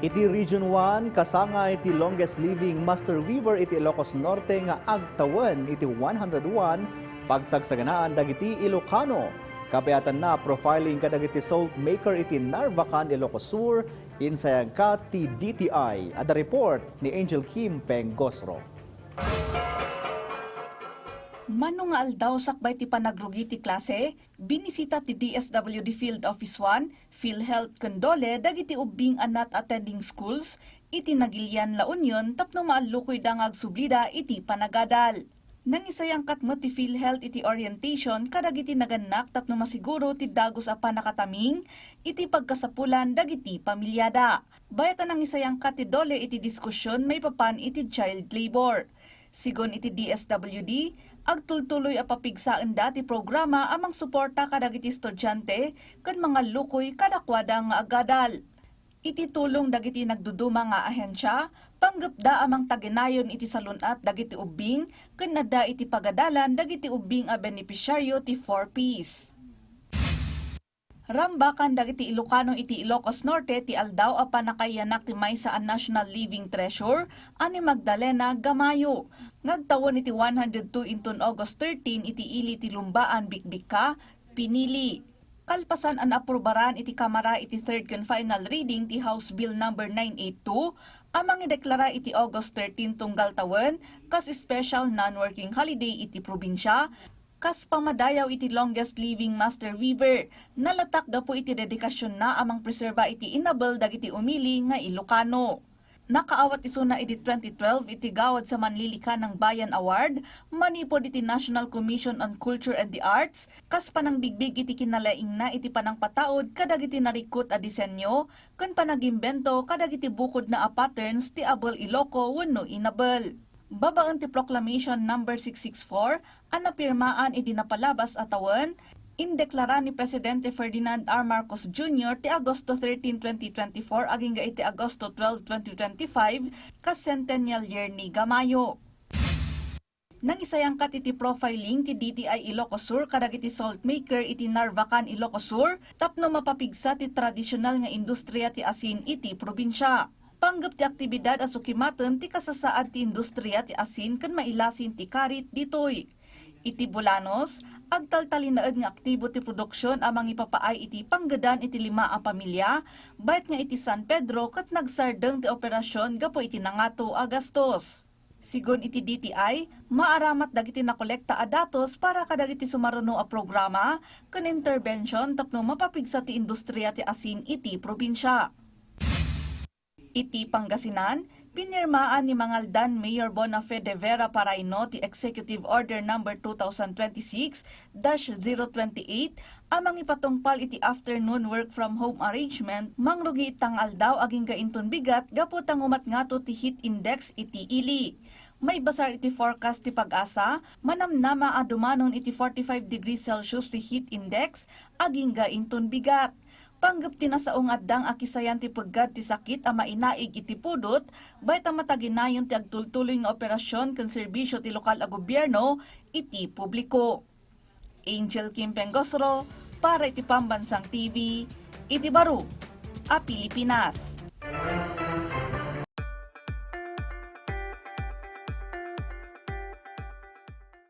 Iti Region 1, kasanga iti longest living master weaver iti Ilocos Norte nga agtawan iti 101, pagsagsaganaan dagiti Ilocano. Kabayatan na profiling kadagiti salt maker iti Narvacan, Ilocos Sur, insayag ka ti DTI. Ada report ni Angel Kim Pengosro. Mano nga aldaw sakbay ti panagrugi ti klase, binisita ti DSWD Field Office 1, PhilHealth Condole, dagiti ubing anat attending schools, iti Nagilian La Union, tapno maalukoy dangag sublida iti panagadal. Nang isayang katmet ti PhilHealth iti orientation, kadagiti naganak tapno masiguro ti dagos a panakataming, iti pagkasapulan dagiti pamilyada. Bayatan nang isayang katidole iti diskusyon may papan iti child labor. Sigon iti DSWD, agtultuloy a papigsaan dati programa amang suporta kadagiti estudyante ken mga lukoy kadakwada nga agadal. Iti tulong dagiti nagduduma nga ahensya, panggapda amang taginayon iti salunat dagiti ubing ken adda iti pagadalan dagiti ubing a benepisyaryo ti 4Ps. Rambakan dagiti Ilocano iti Ilocos Norte ti aldaw a panakayanak ti maysa a National Living Treasure ani Magdalena Gamayo. Nagtawon iti 102 inton August 13 iti ili ti lumbaan Bikbika, pinili. Kalpasan an aprobaran iti Kamara iti third and final reading ti House Bill No. 982 amang ideklara iti August 13 tunggal tawen kas special non-working holiday iti probinsya, kas pamadayaw iti longest living master weaver, nalatak gapo iti dedikasyon na amang preserba iti inabel dagiti umili nga Ilocano. Nakaawat isuna iti 2012 iti gawad sa Manlilika ng Bayan Award, manipod iti National Commission on Culture and the Arts, kas panang bigbig iti kinalaing na iti panang pataod kadagiti narikot a disenyo, kun panagimbento kadagiti bukod na a patterns ti abel Iloco wenno inabel. Babaan ti Proclamation No. 664, ang napirmaan iti napalabas atawan, indeklara ni Presidente Ferdinand R. Marcos Jr. ti Agosto 13, 2024 aging iti Agosto 12, 2025 kas centennial year ni Gamayo. Nang isayangkat iti profiling ti DTI Ilocos Sur kadagiti salt maker iti Narvacan, Ilocos Sur, tapno mapapigsa ti tradisyonal nga industriya ti asin iti probinsya. Panggap ti aktibidad a sukimaten ti kasasaad ti industriya ti asin ken mailasin ti karit ditoy. Iti Bulanos, agtaltalinaed nga aktibo ti produksyon amang ipapaay iti panggadan iti 5 a pamilya, bayat nga iti San Pedro ket nagsardeng ti operasyon gapo iti nangato a gastos. Sigon iti DTI, maaramat dagiti nakolekta a datos para kadagiti sumaruno a programa ken intervention tapno mapapigsa ti industriya ti asin iti probinsya. Iti Pangasinan, pinirmaan ni Mangaldan Mayor Bonafe de Vera Paraino ti Executive Order No. 2026-028 amang ipatungpal iti afternoon work from home arrangement mangrugi itang aldaw aging gainton bigat gapot ang umatngato ti heat index iti ili. May basar iti forecast ti Pag-asa, manamnama a dumanon iti 45 degrees Celsius ti heat index aging gainton bigat. Panggap tinasaong addang akisayan ti paggad ti sakit a mainaig iti pudot, bayt ang mataginayon ti agtultuloy nga operasyon ken serbisyo ti lokal a gobyerno iti publiko. Angel Kim Pengosro para iti Pambansang TV, iti Baro, a Pilipinas.